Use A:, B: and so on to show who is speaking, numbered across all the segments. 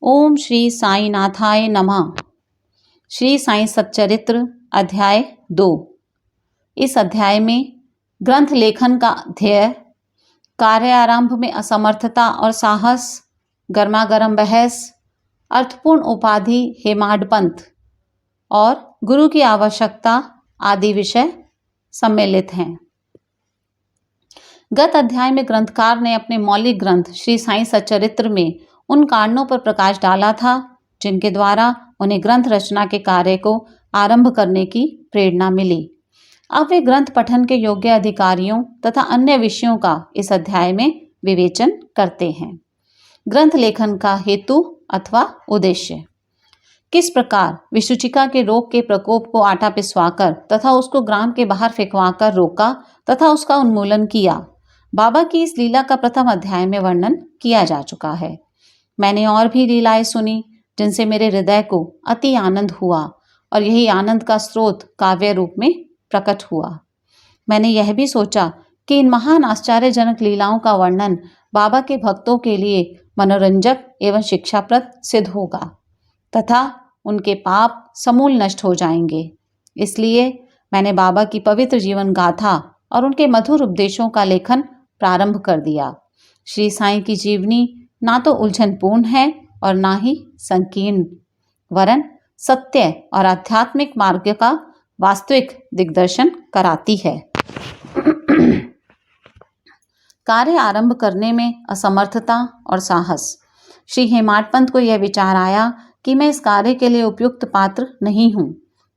A: ओम श्री साई नाथाय नमः। श्री साई सच्चरित्र अध्याय 2। इस अध्याय में ग्रंथ लेखन का ध्येय, कार्य आरंभ में असमर्थता और साहस, गर्मागर्म बहस, अर्थपूर्ण उपाधि हेमाडपंथ और गुरु की आवश्यकता आदि विषय सम्मिलित हैं। गत अध्याय में ग्रंथकार ने अपने मौलिक ग्रंथ श्री साई सच्चरित्र में उन कारणों पर प्रकाश डाला था जिनके द्वारा उन्हें ग्रंथ रचना के कार्य को आरंभ करने की प्रेरणा मिली। अब वे ग्रंथ पठन के योग्य अधिकारियों तथा अन्य विषयों का इस अध्याय में विवेचन करते हैं। ग्रंथ लेखन का हेतु अथवा उद्देश्य। किस प्रकार विसूचिका के रोग के प्रकोप को आटा पिसवाकर तथा उसको ग्राम के बाहर फेंकवाकर रोका तथा उसका उन्मूलन किया, बाबा की इस लीला का प्रथम अध्याय में वर्णन किया जा चुका है। मैंने और भी लीलाएं सुनी जिनसे मेरे हृदय को अति आनंद हुआ और यही आनंद का स्रोत काव्य रूप में प्रकट हुआ। मैंने यह भी सोचा कि इन महान आश्चर्यजनक लीलाओं का वर्णन बाबा के भक्तों के लिए मनोरंजक एवं शिक्षाप्रद सिद्ध होगा तथा उनके पाप समूल नष्ट हो जाएंगे। इसलिए मैंने बाबा की पवित्र जीवन गाथा और उनके मधुर उपदेशों का लेखन प्रारंभ कर दिया। श्री साईं की जीवनी ना तो उलझनपूर्ण है और ना ही संकीर्ण, वरन सत्य और आध्यात्मिक मार्ग का वास्तविक दिग्दर्शन कराती है। कार्य आरंभ करने में असमर्थता और साहस। श्री हेमाडपंत को यह विचार आया कि मैं इस कार्य के लिए उपयुक्त पात्र नहीं हूँ।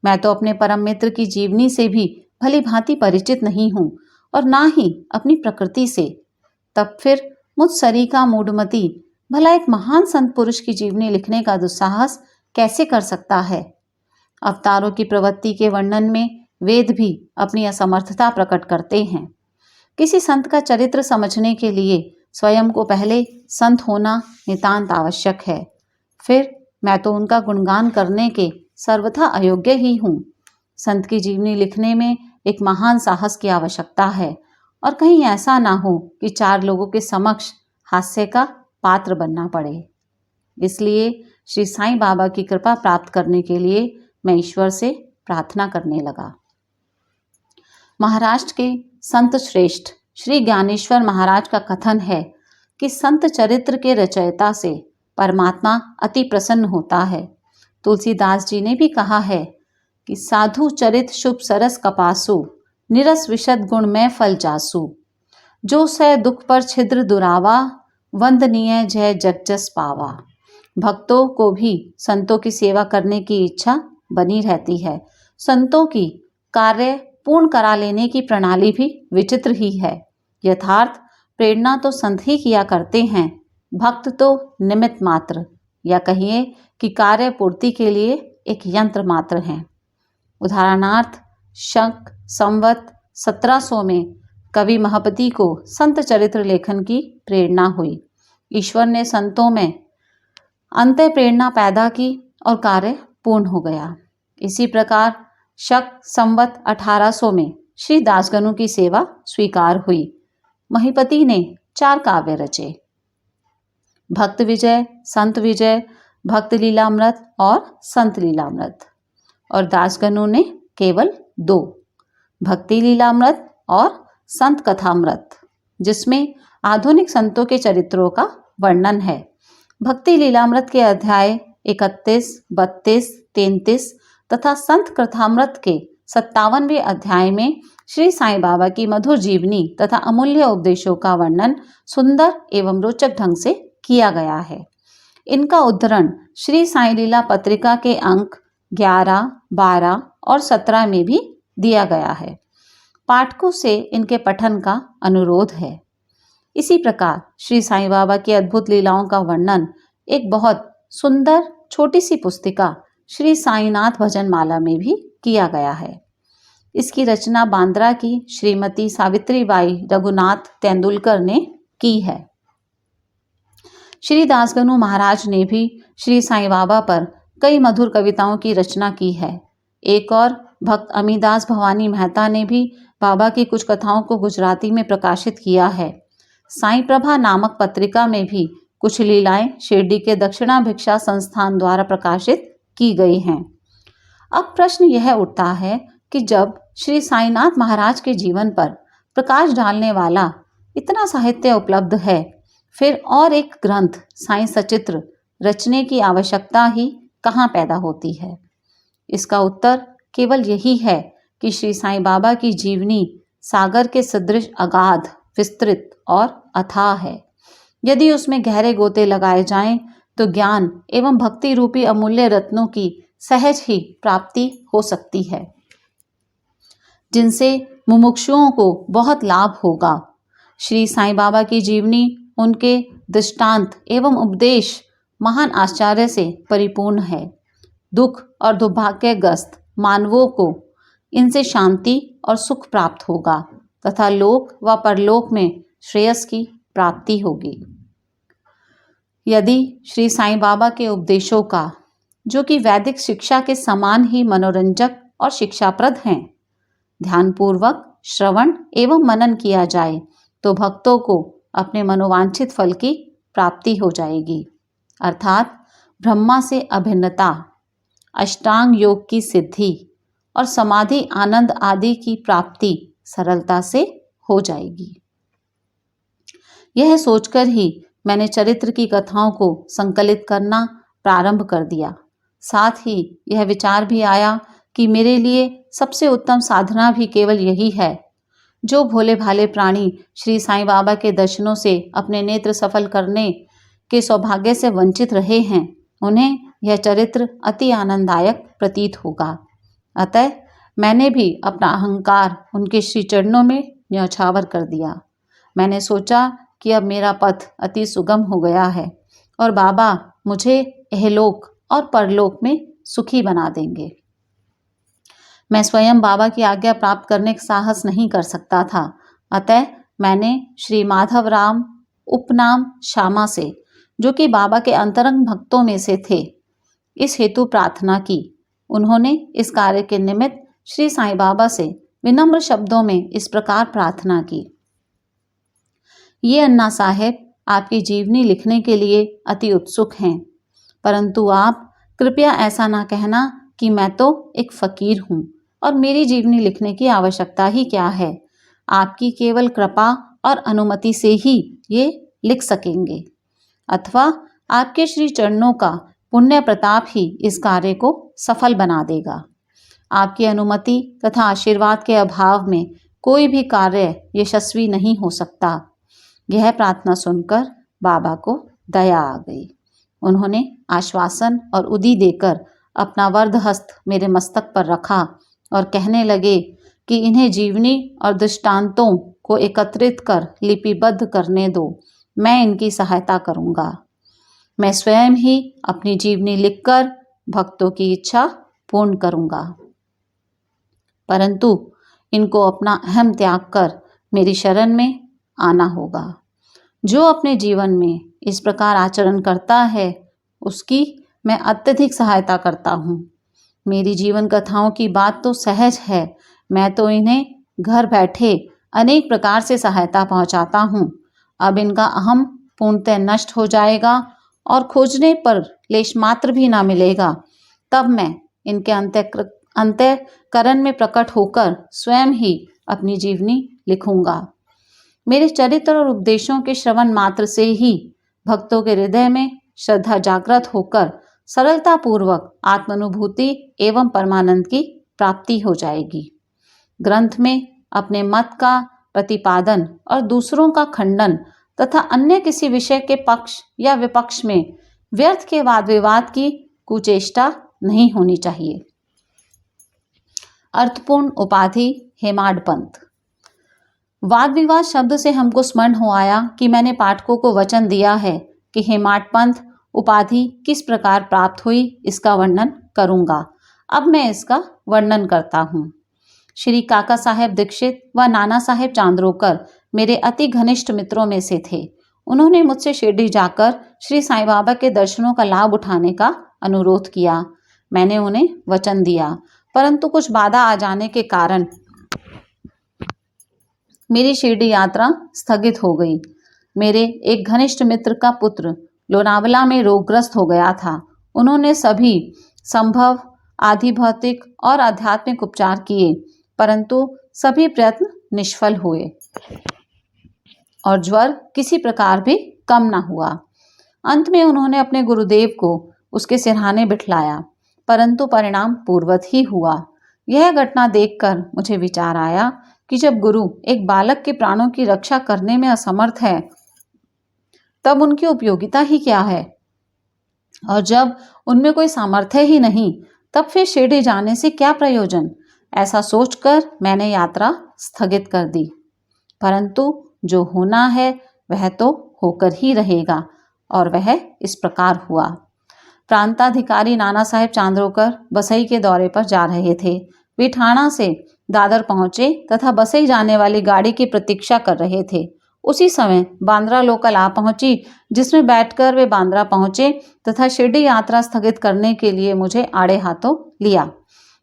A: मैं तो अपने परम मित्र की जीवनी से भी भली भांति परिचित नहीं हूँ और ना ही अपनी प्रकृति से। तब फिर मुझ सरीका मूढ़मती भला एक महान संत पुरुष की जीवनी लिखने का दुस्साहस कैसे कर सकता है। अवतारों की प्रवृत्ति के वर्णन में वेद भी अपनी असमर्थता प्रकट करते हैं। किसी संत का चरित्र समझने के लिए स्वयं को पहले संत होना नितांत आवश्यक है। फिर मैं तो उनका गुणगान करने के सर्वथा अयोग्य ही हूँ। संत की जीवनी लिखने में एक महान साहस की आवश्यकता है और कहीं ऐसा ना हो कि चार लोगों के समक्ष हास्य का पात्र बनना पड़े। इसलिए श्री साईं बाबा की कृपा प्राप्त करने के लिए मैं ईश्वर से प्रार्थना करने लगा। महाराष्ट्र के संत श्रेष्ठ श्री ज्ञानेश्वर महाराज का कथन है कि संत चरित्र के रचयिता से परमात्मा अति प्रसन्न होता है। तुलसीदास जी ने भी कहा है कि साधु चरित शुभ सरस कपासु, निरस विशद गुण में फल जासु, जो सह दुख पर छिद्र दुरावा, वंदनीय जय जगजस पावा। भक्तों को भी संतों की सेवा करने की इच्छा बनी रहती है। संतों की कार्य पूर्ण करा लेने की प्रणाली भी विचित्र ही है। यथार्थ प्रेरणा तो संत ही किया करते हैं, भक्त तो निमित्त मात्र, या कहिए कि कार्य पूर्ति के लिए एक यंत्र मात्र हैं। उदाहरणार्थ शक संवत 1700 में कवि महापति को संत चरित्र लेखन की प्रेरणा हुई। ईश्वर ने संतों में अंत प्रेरणा पैदा की और कार्य पूर्ण हो गया। इसी प्रकार शक संवत 1800 में श्री दासगणु की सेवा स्वीकार हुई। महिपति ने 4 काव्य रचे, भक्त विजय, संत विजय, भक्त लीलामृत और संत लीलामृत, और दासगणु ने केवल 2, भक्ति लीलामृत और संत कथामृत, जिसमें आधुनिक संतों के चरित्रों का वर्णन है। भक्ति लीलामृत के अध्याय 31, 32, 33 तथा संत कथामृत के 57वें अध्याय में श्री साईं बाबा की मधुर जीवनी तथा अमूल्य उपदेशों का वर्णन सुंदर एवं रोचक ढंग से किया गया है। इनका उद्धरण श्री साईं लीला पत्रिका के अंक 11, 12 और 17 में भी दिया गया है। पाठकों से इनके पठन का अनुरोध है। इसी प्रकार श्री साईं बाबा की अद्भुत लीलाओं का वर्णन एक बहुत सुंदर छोटी सी पुस्तिका श्री साईनाथ भजन माला में भी किया गया है। इसकी रचना बांद्रा की श्रीमती सावित्रीबाई रघुनाथ तेंदुलकर ने की है। श्री दासगणु महाराज ने भी श्री साईं बाबा पर कई मधुर कविताओं की रचना की है। एक और भक्त अमीदास भवानी मेहता ने भी बाबा की कुछ कथाओं को गुजराती में प्रकाशित किया है। साईं प्रभा नामक पत्रिका में भी कुछ लीलाएं शिरडी के दक्षिणा भिक्षा संस्थान द्वारा प्रकाशित की गई हैं। अब प्रश्न यह उठता है कि जब श्री साईनाथ महाराज के जीवन पर प्रकाश डालने वाला इतना साहित्य उपलब्ध है, फिर और एक ग्रंथ साईं सचित्र रचने की आवश्यकता ही कहाँ पैदा होती है? इसका उत्तर केवल यही है कि श्री साईं बाबा की जीवनी सागर के सदृश अगाध, विस्तृत और अथाह है। यदि उसमें गहरे गोते लगाए जाएं तो ज्ञान एवं भक्ति रूपी अमूल्य रत्नों की सहज ही प्राप्ति हो सकती है, जिनसे मुमुक्षुओं को बहुत लाभ होगा। श्री साईं बाबा की जीवनी, उनके दृष्टांत एवं उपदेश महान आश्चर्य से परिपूर्ण है। दुख और दुर्भाग्यग्रस्त मानवों को इनसे शांति और सुख प्राप्त होगा तथा लोक व परलोक में श्रेयस की प्राप्ति होगी। यदि श्री साईं बाबा के उपदेशों का, जो कि वैदिक शिक्षा के समान ही मनोरंजक और शिक्षाप्रद हैं, ध्यानपूर्वक श्रवण एवं मनन किया जाए तो भक्तों को अपने मनोवांछित फल की प्राप्ति हो जाएगी, अर्थात ब्रह्मा से अभिन्नता, अष्टांग योग की सिद्धि और समाधि आनंद आदि की प्राप्ति सरलता से हो जाएगी। यह सोचकर ही मैंने चरित्र की कथाओं को संकलित करना प्रारंभ कर दिया। साथ ही यह विचार भी आया कि मेरे लिए सबसे उत्तम साधना भी केवल यही है। जो भोले भाले प्राणी श्री साईं बाबा के दर्शनों से अपने नेत्र सफल करने के सौभाग्य से वंचित रहे हैं, उन्हें यह चरित्र अति आनंददायक प्रतीत होगा। अतः मैंने भी अपना अहंकार उनके श्री चरणों में न्यौछावर कर दिया। मैंने सोचा कि अब मेरा पथ अति सुगम हो गया है और बाबा मुझे इहलोक और परलोक में सुखी बना देंगे। मैं स्वयं बाबा की आज्ञा प्राप्त करने का साहस नहीं कर सकता था। अतः मैंने श्री माधवराम उपनाम श्यामा से, जो कि बाबा के अंतरंग भक्तों में से थे, इस हेतु प्रार्थना की। उन्होंने इस कार्य के निमित्त श्री साईं बाबा से विनम्र शब्दों में इस प्रकार प्रार्थना की। ये अन्ना साहेब आपकी जीवनी लिखने के लिए अति उत्सुक हैं, परंतु आप कृपया ऐसा ना कहना कि मैं तो एक फकीर हूँ और मेरी जीवनी लिखने की आवश्यकता ही क्या है। आपकी केवल कृपा और अनुमति से ही ये लिख सकेंगे, अथवा आपके श्री चरणों का पुण्य प्रताप ही इस कार्य को सफल बना देगा। आपकी अनुमति तथा आशीर्वाद के अभाव में कोई भी कार्य यशस्वी नहीं हो सकता। यह प्रार्थना सुनकर बाबा को दया आ गई। उन्होंने आश्वासन और उदी देकर अपना वरद हस्त मेरे मस्तक पर रखा और कहने लगे कि इन्हें जीवनी और दृष्टांतों को एकत्रित कर लिपिबद्ध करने दो, मैं इनकी सहायता करूँगा। मैं स्वयं ही अपनी जीवनी लिखकर भक्तों की इच्छा पूर्ण करूँगा, परंतु इनको अपना अहम त्याग कर मेरी शरण में आना होगा। जो अपने जीवन में इस प्रकार आचरण करता है, उसकी मैं अत्यधिक सहायता करता हूँ। मेरी जीवन कथाओं की बात तो सहज है, मैं तो इन्हें घर बैठे अनेक प्रकार से सहायता पहुँचाता हूँ। अब इनका अहम पूर्णतः नष्ट हो जाएगा और खोजने पर लेश मात्र भी ना मिलेगा, तब मैं इनके अंतःकरण में प्रकट होकर स्वयं ही अपनी जीवनी लिखूंगा। मेरे चरित्र और उपदेशों के श्रवण मात्र से ही भक्तों के हृदय में श्रद्धा जागृत होकर सरलता पूर्वक आत्मानुभूति एवं परमानंद की प्राप्ति हो जाएगी। ग्रंथ में अपने मत का प्रतिपादन और दूसरों का खंडन तथा अन्य किसी विषय के पक्ष या विपक्ष में व्यर्थ के वाद विवाद की कुचेष्टा नहीं होनी चाहिए। अर्थपूर्ण उपाधि हेमाड पंथ। वाद विवाद शब्द से हमको स्मरण हो आया कि मैंने पाठकों को वचन दिया है कि हेमाड पंथ उपाधि किस प्रकार प्राप्त हुई, इसका वर्णन करूंगा। अब मैं इसका वर्णन करता हूँ। श्री काका साहेब दीक्षित व नाना साहेब चांदरोकर मेरे अति घनिष्ठ मित्रों में से थे। उन्होंने मुझसे शिरडी जाकर श्री साईं बाबा के दर्शनों का लाभ उठाने का अनुरोध किया। मैंने उन्हें वचन दिया, परंतु कुछ बाधा आ जाने के कारण मेरी शिरडी यात्रा स्थगित हो गई। मेरे एक घनिष्ठ मित्र का पुत्र लोनावला में रोगग्रस्त हो गया था। उन्होंने सभी संभव आधि भौतिक और आध्यात्मिक उपचार किए, परंतु सभी प्रयत्न निष्फल हुए और ज्वर किसी प्रकार भी कम न हुआ। अंत में उन्होंने अपने गुरुदेव को उसके सिरहाने बिठलाया, परंतु परिणाम पूर्ववत ही हुआ। यह घटना देखकर मुझे विचार आया कि जब गुरु एक बालक के प्राणों की रक्षा करने में असमर्थ है, तब उनकी उपयोगिता ही क्या है? और जब उनमें कोई सामर्थ्य ही नहीं, तब फिर शिरडी जाने से क्या प्रयोजन? ऐसा सोचकर मैंने यात्रा स्थगित कर दी। परंतु जो होना है वह तो होकर ही रहेगा, और वह इस प्रकार हुआ। प्रांताधिकारी नाना साहेब चांदोरकर बसई के दौरे पर जा रहे थे। वे ठाणा से दादर पहुंचे तथा बसई जाने वाली गाड़ी की प्रतीक्षा कर रहे थे। उसी समय बांद्रा लोकल आ पहुंची, जिसमें बैठकर वे बांद्रा पहुंचे तथा शिरडी यात्रा स्थगित करने के लिए मुझे आड़े हाथों लिया।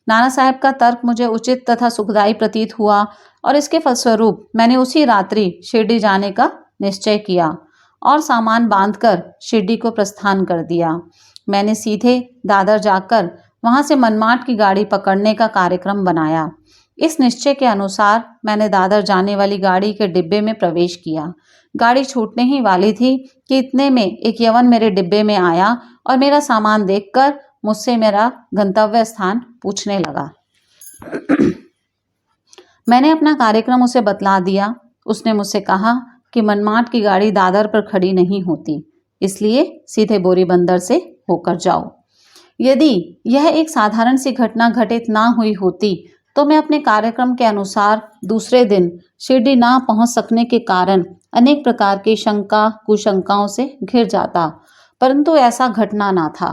A: नाना साहब का तर्क मुझे उचित तथा सुखदायी प्रतीत हुआ और इसके फलस्वरूप मैंने उसी रात्रि शिरडी जाने का निश्चय किया और सामान बांधकर शिरडी को प्रस्थान कर दिया। मैंने सीधे दादर जाकर वहां से मनमाड की गाड़ी पकड़ने का कार्यक्रम बनाया। इस निश्चय के अनुसार मैंने दादर जाने वाली गाड़ी के डिब्बे में प्रवेश किया। गाड़ी छूटने ही वाली थी कि इतने में एक यवन मेरे डिब्बे में आया और मेरा सामान देखकर मुझसे मेरा गंतव्य स्थान पूछने लगा। मैंने अपना कार्यक्रम उसे बतला दिया। उसने मुझसे कहा कि मनमाड की गाड़ी दादर पर खड़ी नहीं होती, इसलिए सीधे बोरीबंदर से होकर जाओ। यदि यह एक साधारण सी घटना घटित ना हुई होती तो मैं अपने कार्यक्रम के अनुसार दूसरे दिन शिरडी ना पहुंच सकने के कारण अनेक प्रकार की शंका कुशंकाओं से घिर जाता, परंतु ऐसा घटना ना था।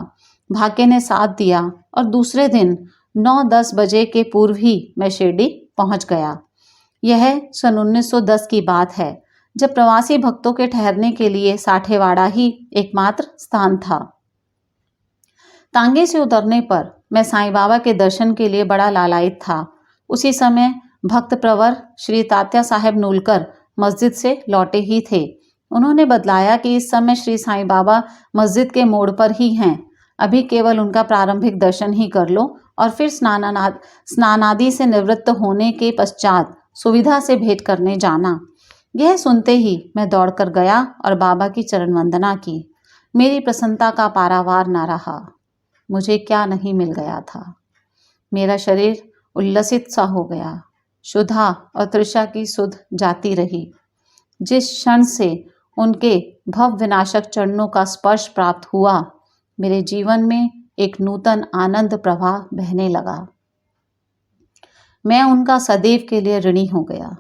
A: भाग्य ने साथ दिया और दूसरे दिन 9-10 बजे के पूर्व ही मैं शिरडी पहुंच गया। यह सन 1910 की बात है, जब प्रवासी भक्तों के ठहरने के लिए साठेवाड़ा ही एकमात्र स्थान था। तांगे से उतरने पर मैं साईं बाबा के दर्शन के लिए बड़ा लालायित था। उसी समय भक्त प्रवर श्री तात्या साहेब नूलकर मस्जिद से लौटे ही थे। उन्होंने बतलाया कि इस समय श्री साईं बाबा मस्जिद के मोड़ पर ही हैं। अभी केवल उनका प्रारंभिक दर्शन ही कर लो और फिर स्नानादि से निवृत्त होने के पश्चात सुविधा से भेंट करने जाना। यह सुनते ही मैं दौड़कर गया और बाबा की चरण वंदना की। मेरी प्रसन्नता का पारावार न रहा। मुझे क्या नहीं मिल गया था। मेरा शरीर उल्लसित सा हो गया। शुद्धा और तृषा की सुध जाती रही। जिस क्षण से उनके भव विनाशक चरणों का स्पर्श प्राप्त हुआ, मेरे जीवन में एक नूतन आनंद प्रवाह बहने लगा। मैं उनका सदैव के लिए ऋणी हो गया।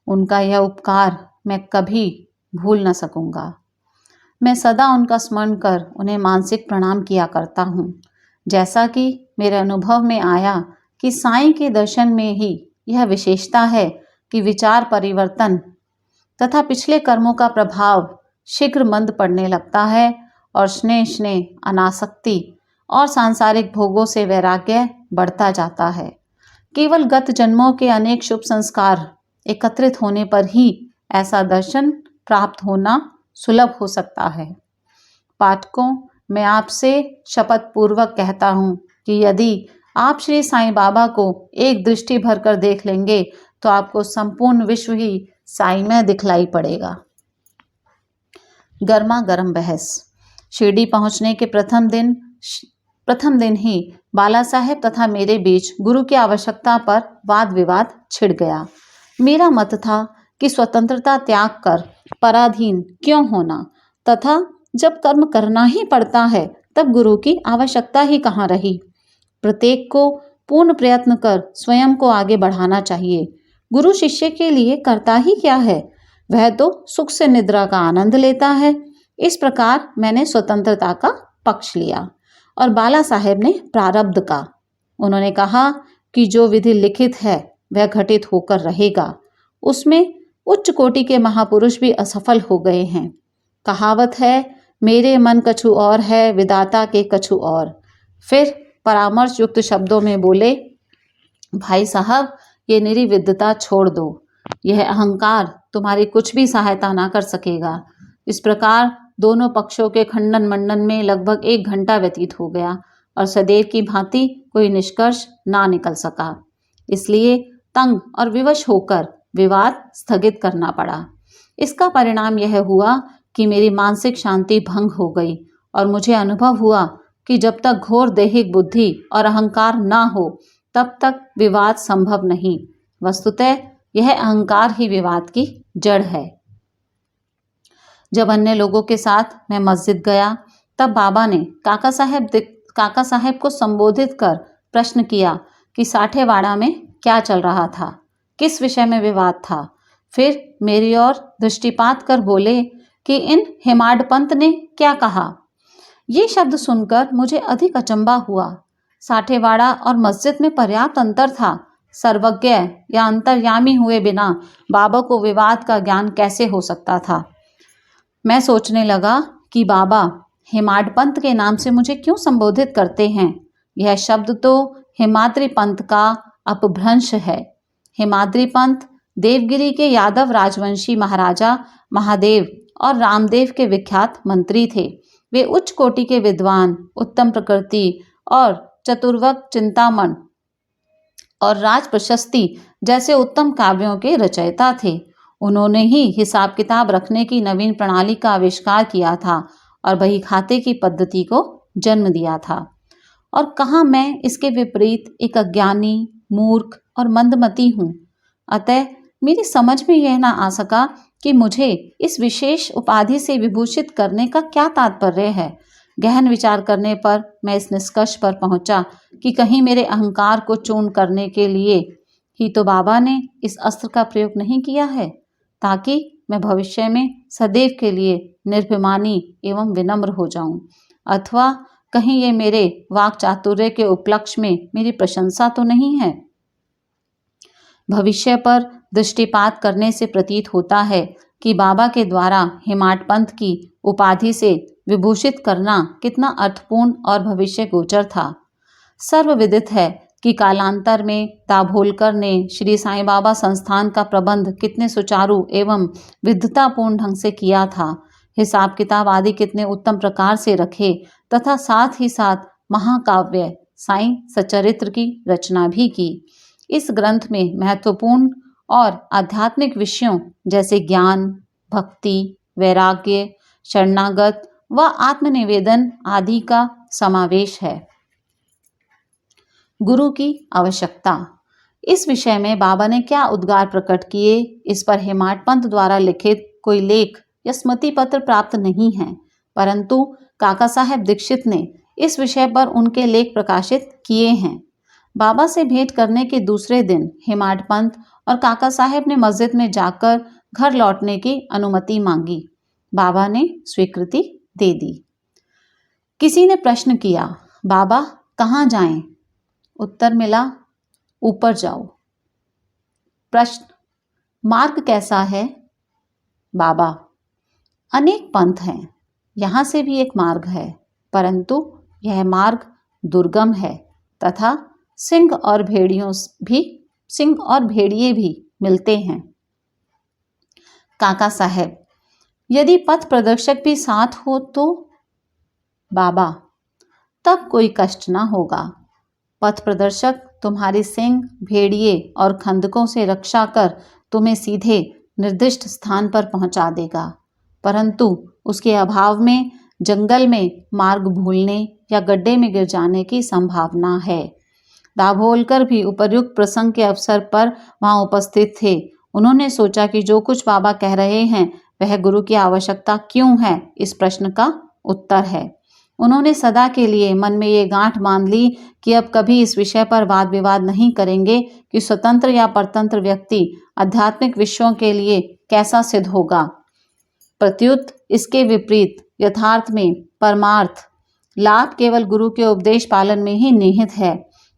A: उनका यह उपकार मैं कभी भूल न सकूंगा। मैं सदा उनका स्मरण कर उन्हें मानसिक प्रणाम किया करता हूँ। जैसा कि मेरे अनुभव में आया कि साईं के दर्शन में ही यह विशेषता है कि विचार परिवर्तन तथा पिछले कर्मों का प्रभाव शीघ्र मंद पड़ने लगता है और स्नेह अनासक्ति और सांसारिक भोगों से वैराग्य बढ़ता जाता है। केवल गत जन्मों के अनेक शुभ संस्कार एकत्रित होने पर ही ऐसा दर्शन प्राप्त होना सुलभ हो सकता है। पाठकों, मैं आपसे शपथ पूर्वक कहता हूँ कि यदि आप श्री साईं बाबा को एक दृष्टि भरकर देख लेंगे तो आपको संपूर्ण विश्व ही साईंमय दिखलाई पड़ेगा। गर्मा गर्म बहस। शिरडी पहुंचने के प्रथम दिन ही बाला साहेब तथा मेरे बीच गुरु की आवश्यकता पर वाद विवाद छिड़ गया। मेरा मत था कि स्वतंत्रता त्याग कर पराधीन क्यों होना, तथा जब कर्म करना ही पड़ता है तब गुरु की आवश्यकता ही कहाँ रही। प्रत्येक को पूर्ण प्रयत्न कर स्वयं को आगे बढ़ाना चाहिए। गुरु शिष्य के लिए करता ही क्या है, वह तो सुख से निद्रा का आनंद लेता है। इस प्रकार मैंने स्वतंत्रता का पक्ष लिया और बाला साहेब ने प्रारब्ध का। उन्होंने कहा कि जो विधि लिखित है वह घटित होकर रहेगा। उसमें उच्च कोटि के महापुरुष भी असफल हो गए हैं। कहावत है, मेरे मन कछु और है, विधाता के कछु और। फिर परामर्श युक्त शब्दों में बोले, भाई साहब, ये निर्विद्यता छोड़ दो। यह अहंकार तुम्हारी कुछ भी सहायता ना कर सकेगा। इस प्रकार दोनों पक्षों के खंडन मंडन में लगभग 1 घंटा व्यतीत हो गया और सदैव की भांति कोई निष्कर्ष ना निकल सका। इसलिए तंग और विवश होकर विवाद स्थगित करना पड़ा। इसका परिणाम यह हुआ कि मेरी मानसिक शांति भंग हो गई और मुझे अनुभव हुआ कि जब तक घोर दैहिक बुद्धि और अहंकार ना हो तब तक विवाद संभव नहीं। वस्तुतः यह अहंकार ही विवाद की जड़ है। जब अन्य लोगों के साथ मैं मस्जिद गया तब बाबा ने काका साहेब को संबोधित कर प्रश्न किया कि साठेवाड़ा में क्या चल रहा था, किस विषय में विवाद था। फिर मेरी ओर दृष्टिपात कर बोले कि इन हेमाडपंत ने क्या कहा। ये शब्द सुनकर मुझे अधिक अचंबा हुआ। साठेवाड़ा और मस्जिद में पर्याप्त अंतर था। सर्वज्ञ या अंतर्यामी हुए बिना बाबा को विवाद का ज्ञान कैसे हो सकता था। मैं सोचने लगा कि बाबा हेमाडपंत के नाम से मुझे क्यों संबोधित करते हैं। यह शब्द तो हेमाद्री पंथ का अपभ्रंश है। हेमाद्री पंथ देवगिरी के यादव राजवंशी महाराजा महादेव और रामदेव के विख्यात मंत्री थे। वे उच्च कोटि के विद्वान, उत्तम प्रकृति और चतुर्वक चिंतामण और राज प्रशस्ति जैसे उत्तम काव्यों के रचयिता थे। उन्होंने ही हिसाब किताब रखने की नवीन प्रणाली का आविष्कार किया था और बही खाते की पद्धति को जन्म दिया था। और कहाँ मैं इसके विपरीत एक अज्ञानी, मूर्ख और मंदमती हूँ। अतः मेरी समझ में यह ना आ सका कि मुझे इस विशेष उपाधि से विभूषित करने का क्या तात्पर्य है। गहन विचार करने पर मैं इस निष्कर्ष पर पहुंचा कि कहीं मेरे अहंकार को चूर्ण करने के लिए ही तो बाबा ने इस अस्त्र का प्रयोग नहीं किया है, ताकि मैं भविष्य में सदैव के लिए निर्भिमानी एवं विनम्र हो जाऊं। अथवा कहीं ये मेरे वाक चातुर्य के उपलक्ष्य में मेरी प्रशंसा तो नहीं है। भविष्य पर दृष्टिपात करने से प्रतीत होता है कि बाबा के द्वारा हेमाडपंत की उपाधि से विभूषित करना कितना अर्थपूर्ण और भविष्य गोचर था। सर्वविदित है कि कालांतर में दाभोलकर ने श्री साईं बाबा संस्थान का प्रबंध कितने सुचारू एवं विद्वतापूर्ण ढंग से किया था। हिसाब किताब आदि कितने उत्तम प्रकार से रखे तथा साथ ही साथ महाकाव्य साईं सच्चरित्र की रचना भी की। इस ग्रंथ में महत्वपूर्ण और आध्यात्मिक विषयों जैसे ज्ञान, भक्ति, वैराग्य, शरणागत व आत्मनिवेदन आदि का समावेश है। गुरु की आवश्यकता। इस विषय में बाबा ने क्या उद्गार प्रकट किए, इस पर हेमाडपंत द्वारा लिखित कोई लेख या स्मृति पत्र प्राप्त नहीं है, परंतु काका साहेब दीक्षित ने इस विषय पर उनके लेख प्रकाशित किए हैं। बाबा से भेंट करने के दूसरे दिन हेमाडपंत और काका साहेब ने मस्जिद में जाकर घर लौटने की अनुमति मांगी। बाबा ने स्वीकृति दे दी। किसी ने प्रश्न किया, बाबा कहाँ जाएं? उत्तर मिला, ऊपर जाओ। प्रश्न, मार्ग कैसा है? बाबा, अनेक पंथ हैं, यहाँ से भी एक मार्ग है, परंतु यह मार्ग दुर्गम है तथा सिंह और भेड़िए भी मिलते हैं। काका साहेब, यदि पथ प्रदर्शक भी साथ हो तो? बाबा, तब कोई कष्ट ना होगा। पथ प्रदर्शक तुम्हारी सिंह, भेड़िए और खंदकों से रक्षा कर तुम्हें सीधे निर्दिष्ट स्थान पर पहुंचा देगा, परंतु उसके अभाव में जंगल में मार्ग भूलने या गड्ढे में गिर जाने की संभावना है। दाभोलकर भी उपर्युक्त प्रसंग के अवसर पर वहां उपस्थित थे। उन्होंने सोचा कि जो कुछ बाबा कह रहे हैं वह गुरु की आवश्यकता क्यों है, इस प्रश्न का उत्तर है। उन्होंने सदा के लिए मन में ये गांठ बांध ली कि अब कभी इस विषय पर वाद विवाद नहीं करेंगे कि स्वतंत्र या परतंत्र व्यक्ति आध्यात्मिक विषयों के लिए कैसा सिद्ध होगा। प्रत्युत इसके विपरीत यथार्थ में परमार्थ लाभ केवल गुरु के उपदेश पालन में ही निहित है।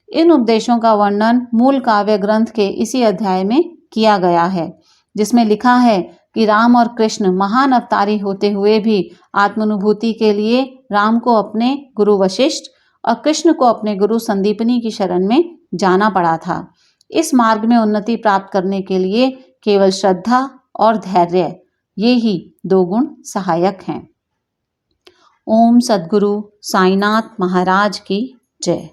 A: इन उपदेशों का वर्णन मूल काव्य ग्रंथ के इसी अध्याय में किया गया है, जिसमें लिखा है कि राम और कृष्ण महान अवतारी होते हुए भी आत्मानुभूति के लिए राम को अपने गुरु वशिष्ठ और कृष्ण को अपने गुरु संदीपनी की शरण में जाना पड़ा था। इस मार्ग में उन्नति प्राप्त करने के लिए केवल श्रद्धा और धैर्य, ये ही दो गुण सहायक हैं। ओम सद्गुरु साईनाथ महाराज की जय।